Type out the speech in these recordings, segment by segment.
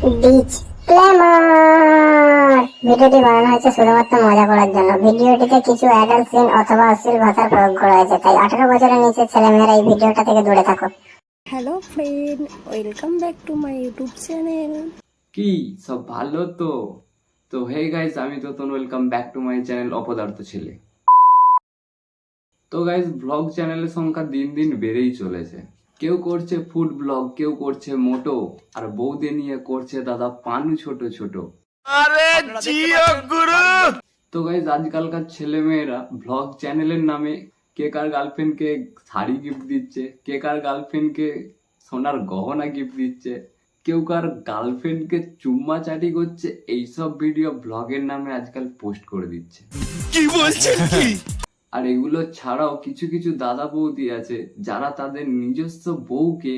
Disclaimer, ভিডিওটি বানানো হয়েছে শুধুমাত্র মজা করার জন্য। ভিডিওটিতে কিছু অ্যাডাল্ট সিন অথবা অশ্লীল ভাষার প্রয়োগ করা হয়েছে, তাই 18 বছরের নিচের ছেলেমেয়েরা এই ভিডিওটা থেকে দূরে থাকো। Hello friend, welcome back to my YouTube channel. কি সব ভালো তো? তো হে গাইস, আমি Totan, welcome back to my channel অপদার্থ ছেলে। তো গাইস, ব্লগ চ্যানেলের সংখ্যা দিন দিন বেড়েই চলেছে। কেউ করছে ফুড ব্লগ, কেউ করছে মোটো, আর বৌদি নিয়ে করছে দাদা পানু ছোট ছোট। তো গাইস, আজকালকার ছেলে মেয়েরা ব্লগ চ্যানেলের নামে কে কার গার্লফ্রেন্ডকে শাড়ি গিফট দিচ্ছে, কে কার গার্লফ্রেন্ডকে সোনার গহনা গিফট দিচ্ছে, কেউ কার গার্লফ্রেন্ডকে চুম্মা চাটি করছে। এইসব ভিডিও ব্লগের নামে আজকাল পোস্ট করে দিচ্ছে। কি বলছেন কি? আর এগুলো ছাড়াও কিছু কিছু দাদা বৌদি আছে যারা তাদের নিজস্ব বউকে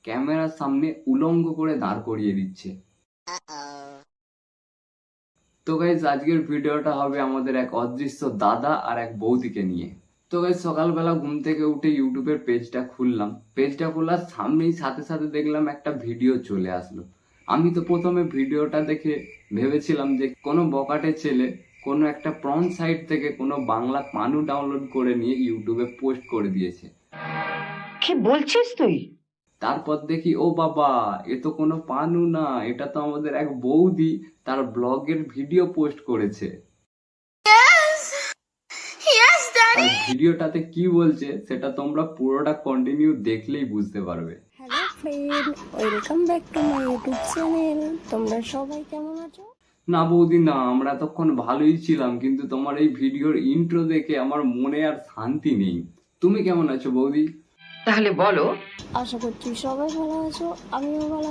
ক্যামেরার সামনে উলঙ্গ করে দাঁড় করিয়ে দিচ্ছে। তো গাইজ, আজকের ভিডিওটা হবে আমাদের এক অদৃশ্য দাদা আর এক বৌদিকে নিয়ে। তো গাইজ, সকালবেলা ঘুম থেকে উঠে ইউটিউবের পেজটা খুললাম। পেজটা খোলার সামনেই সাথে সাথে দেখলাম একটা ভিডিও চলে আসলো। আমি তো প্রথমে ভিডিওটা দেখে ভেবেছিলাম যে কোনো বকাটে ছেলে কোনো একটা প্রন সাইট থেকে কোনো বাংলা পানু ডাউনলোড করে নিয়ে ইউটিউবে পোস্ট করে দিয়েছে। কি বলছিস তুই? তারপর দেখি, ও বাবা, এ তো কোনো পানু না, এটা তো আমাদের এক বৌদি তার ব্লগের ভিডিও পোস্ট করেছে। আর ভিডিওটাতে কি বলছে সেটা তোমরা পুরোটা কন্টিনিউ দেখলেই বুঝতে পারবে। Hello friend, welcome back to my YouTube channel. তোমরা সবাই কেমন আছো? না বৌদি না, আমরা তখন ভালোই ছিলাম, কিন্তু তোমার এই ভিডিওর ইন্ট্রো দেখে আমার মনে আর শান্তি নেই। তুমি কেমন আছো বৌদি? তাহলে বলো। আশা করছি সবাই ভালো আছো, আমিও ভালো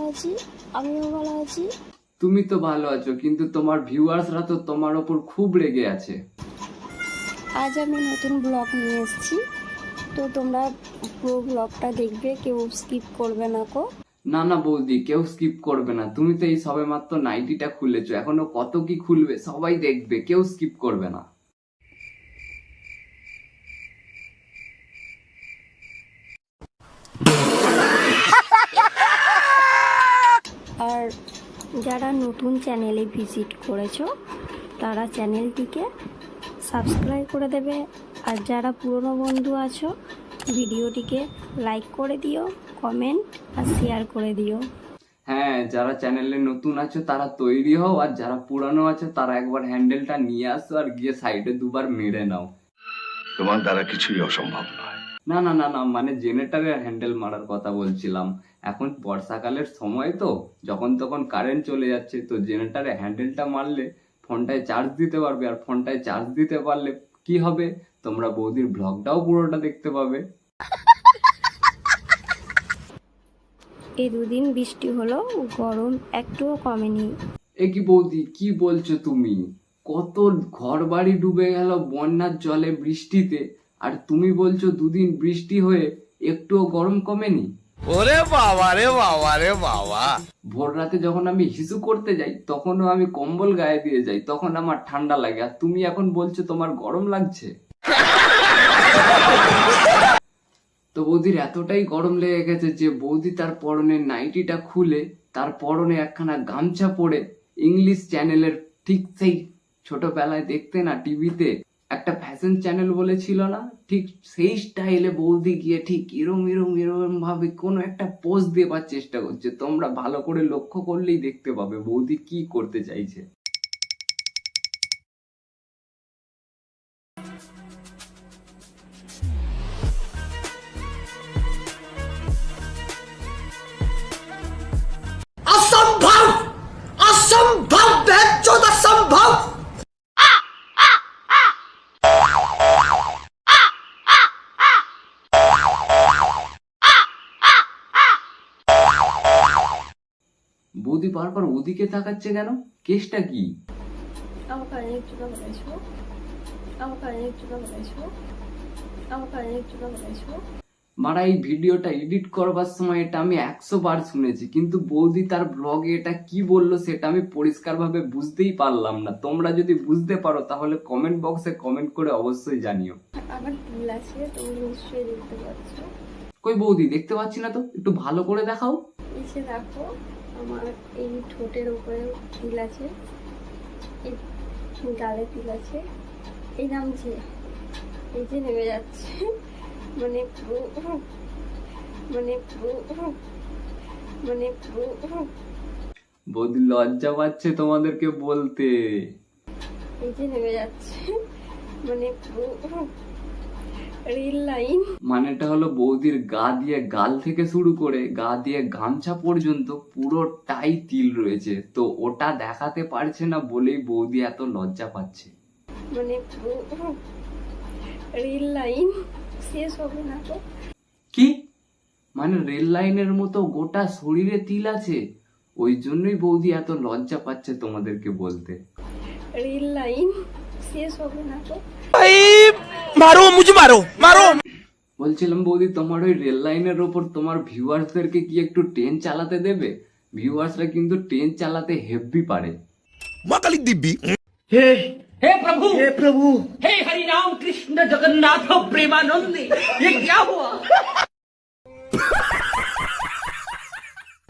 আছি। তুমি তো ভালো আছো, কিন্তু তোমার ভিউয়ার্সরা তো তোমার ওপর খুব রেগে আছে। আজ আমি নতুন ব্লগ নিয়ে এসেছি, তো তোমরা পুরো ব্লগটা দেখবে, কেউ স্কিপ করবে না কো। না না বৌদি, কেউ স্কিপ করবে না। তুমি তো এই সবে মাত্র নাইটিটা খুলেছো, এখনো কত কি খুলবে, সবাই দেখবে, কেউ স্কিপ করবে না। আর যারা নতুন চ্যানেলে ভিজিট করেছো তারা চ্যানেলটিকে সাবস্ক্রাইব করে দেবে, আর যারা পুরনো বন্ধু আছো ভিডিওটিকে লাইক করে দিও, কমেন্ট আর শেয়ার করে দিও। হ্যাঁ, যারা চ্যানেলে নতুন আছো তারা তৈরি হও, আর যারা পুরানো আছে তারা একবার হ্যান্ডেলটা নিয়ে আসো আর গিয়ে সাইডে দুবার মেরে নাও। তোমার দ্বারা কিছুই অসম্ভব নয়। না না না না, মানে জেনারেটরের হ্যান্ডেল মারার কথা বলছিলাম। এখন বর্ষাকালের সময় তো, যখন তখন কারেন্ট চলে যাচ্ছে, তো জেনারেটরের হ্যান্ডেলটা মারলে ফোনটায় চার্জ দিতে পারবে, আর ফোনটায় চার্জ দিতে পারলে কি হবে, তোমরা বৌদির ব্লগটাও পুরোটা দেখতে পাবে। এই দুদিন বৃষ্টি হলো, গরম একটুও কমেনি। এ কি বৌদি, কি বলছো তুমি? কত ঘর বাড়ি ডুবে গেল বন্যার জলে, বৃষ্টিতে, আর তুমি বলছো দুদিন বৃষ্টি হয়ে একটুও গরম কমেনি? ওরে বাবা রে বাবা রে বাবা! ভোর রাতে যখন আমি হিসু করতে যাই তখনও আমি কম্বল গায়ে দিয়ে যাই, তখন আমার ঠান্ডা লাগে, আর তুমি এখন বলছো তোমার গরম লাগছে। তো বৌদির এতটাই গরম লেগে গেছে যে বৌদি তার পরনের নাইটিটা খুলে তার পরনে একখানা গামছা পরে ইংলিশ চ্যানেলের, ঠিক সেই ছোটবেলায় দেখতে না টিভিতে একটা ফ্যাশন চ্যানেল বলেছিল না, ঠিক সেই স্টাইলে বৌদি গিয়ে ঠিক এরম এরম এরম ভাবে কোনো একটা পোজ দেবার চেষ্টা করছে। তোমরা ভালো করে লক্ষ্য করলেই দেখতে পাবে বৌদি কি করতে চাইছে। असंभव असंभव बेचौद असंभव। বৌদি বারবার ওদিকে তাকাচ্ছে কেন? কেসটা কি? মারা, এই ভিডিওটা এডিট করবার সময় এটা আমি 100 বার শুনেছি, কিন্তু বৌদি তার ব্লগে এটা কি বললো সেটা আমি পরিষ্কার ভাবে বুঝতেই পারলাম না। তোমরা যদি বুঝতে পারো তাহলে কমেন্ট বক্সে কমেন্ট করে অবশ্যই জানিও। আমার চুল আছে, তুমি নিশ্চয়ই দেখতে পাচ্ছ। কই বৌদি, দেখতে পাচ্ছি না তো, একটু ভালো করে দেখাও। এসে দেখো, আমার এই ঠোঁটের উপরে তিল আছে, এই গালে তিল আছে, এই নামছে, এই যে নেমে যাচ্ছে, মানে মানে মানে বৌদি লজ্জা পাচ্ছে তোমাদেরকে বলতে। এই যে নেমে যাচ্ছে, মানে রেল লাইন। মানেটা হলো বৌদির গা দিয়ে গাল থেকে শুরু করে গা দিয়ে গামছা পর্যন্ত পুরোটাই তিল রয়েছে, তো ওটা দেখাতে পারছে না বলেই বৌদি এত লজ্জা পাচ্ছে। মানে রেল লাইন শেষ হবে না তো? কি মানে রেল লাইনের মতো গোটা শরীরে তিল আছে? ওই জন্যই বৌদি এত লজ্জা পাচ্ছে তোমাদেরকে বলতে। রেল লাইন শেষ হবে না তো? मारो मुझे मारो मारो বলছিলাম বৌদি, তোমার ওই রেল লাইনের ওপর তোমার ভিউয়ার্সদেরকে কি একটু ট্রেন চালাতে দেবে? ভিউয়ার্সরা কিন্তু ট্রেন চালাতে হেভি পারে। माँ काली दिव्य हे प्रभु हे हरि राम कृष्ण जगन्नाथ प्रेमानंद, ये क्या हुआ?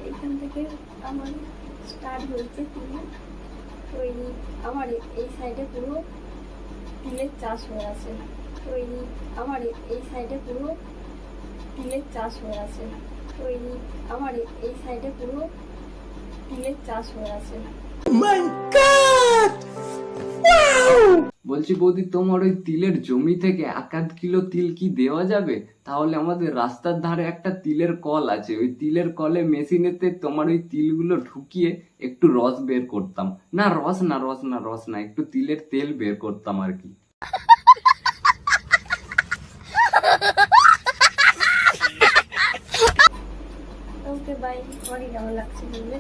এখান থেকে আমার স্টার্ট হয়েছে তিল। ওই আমার এই সাইডে পুরো তিলের চাষ হয়ে আছে। ওই আমার এই সাইডে পুরো তিলের চাষ হয়ে আছে। ওই আমার এই সাইডে পুরো তিলের চাষ হয়ে আছে। বলছি বৌদি, তোমার ওই তিলের জমি থেকে 1-1 কিলো তিল কি দেওয়া যাবে? তাহলে আমাদের রাস্তার ধারে একটা তিলের কল আছে, ওই তিলের কলে মেশিনেতে তোমার ওই তিলগুলো ঢুকিয়ে একটু রস বের করতাম। না রস না, একটু তিলের তেল বের করতাম আর কি। Okay bye. আমাকে কেমন লাগছে বলবে,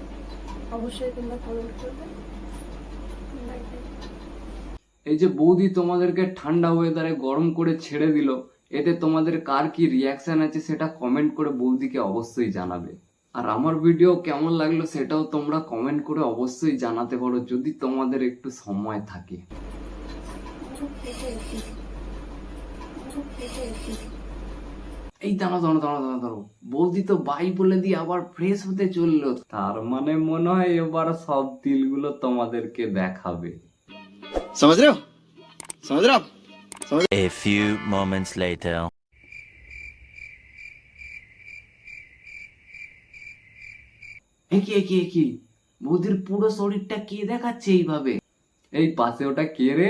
অবশ্যই তোমরা কমেন্ট করবে। Bye bye. এই যে বৌদি তোমাদেরকে ঠান্ডা ওয়েদারে গরম করে ছেড়ে দিল, এতে তোমাদের কার কি রিয়াকশন আছে সেটা কমেন্ট করে বৌদিকে অবশ্যই জানাবে। আর আমার ভিডিও কেমন লাগলো সেটাও তোমরা কমেন্ট করে অবশ্যই জানাতে পারো যদি তোমাদের একটু সময় থাকে। এই দাঁড়াও, বৌদি তো বাই বলে দিয়ে আবার ফ্রেশ হতে চললো, তার মানে মনে হয় এবার সব তিলগুলো তোমাদেরকে দেখাবে। समझ रहे हो A few moments later. কি বৌদির পুরো শরীরটা কে দেখাচ্ছে এইভাবে? এই পাশে ওটা কে রে?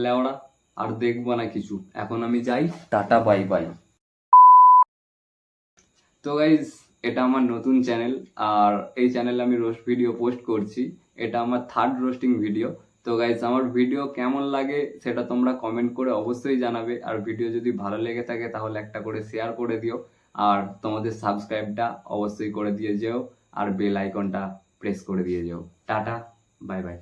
লেওড়া, আর দেখবো না কিছু, এখন আমি যাই, টাটা বাই বাই। তো গাইজ, এটা আমার নতুন চ্যানেল, আর এই চ্যানেলে আমি রোস্ট ভিডিও পোস্ট করছি। এটা আমার 3rd রোস্টিং ভিডিও। তো গাইজ, আমার ভিডিও কেমন লাগে সেটা তোমরা কমেন্ট করে অবশ্যই জানাবে। আর ভিডিও যদি ভালো লেগে থাকে তাহলে একটা করে শেয়ার করে দিও, আর তোমাদের সাবস্ক্রাইবটা অবশ্যই করে দিয়ে যেও, আর বেল আইকনটা প্রেস করে দিয়ে যেও। Tata bye bye.